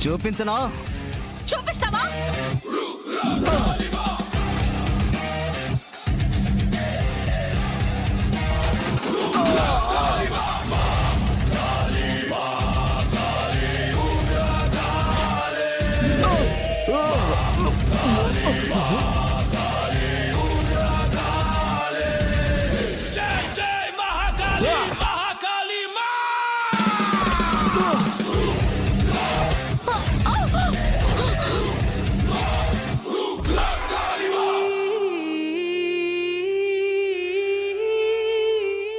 చూపించనా? చూపిస్తావా?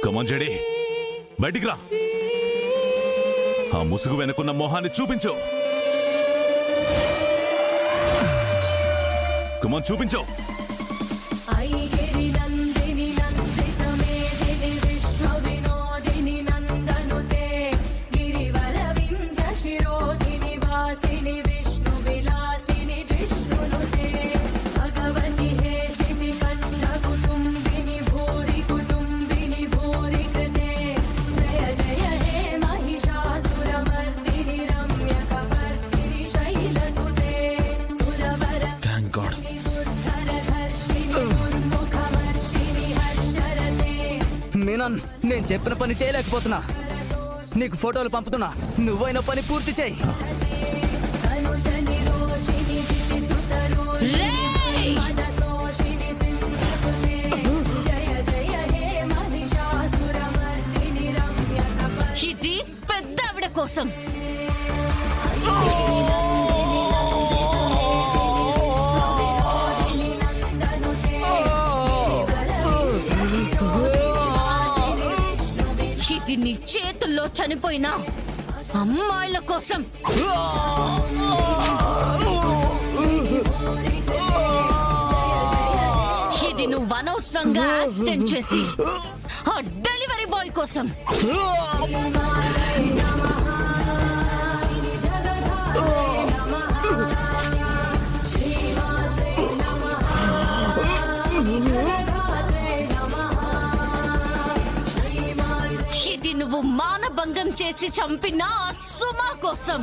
కమాంజడి, బయటికి రా. ఆ ముసుగు వెనుకున్న మొహాన్ని చూపించు. కమాన్, చూపించు. మీనన్, నేను చెప్పిన పని చేయలేకపోతున్నా. నీకు ఫోటోలు పంపుతున్నా, నువ్వైన పని పూర్తి చేయి. ఇది పెద్ద ఆవిడ కోసం. ఇది నీ చేతుల్లో చనిపోయిన అమ్మాయిల కోసం. ఇది నువ్వు అనవసరంగా యాక్సిడెంట్ చేసి ఆ డెలివరీ బాయ్ కోసం. ఇది నువ్వు మానభంగం చేసి చంపిన సుమా కోసం.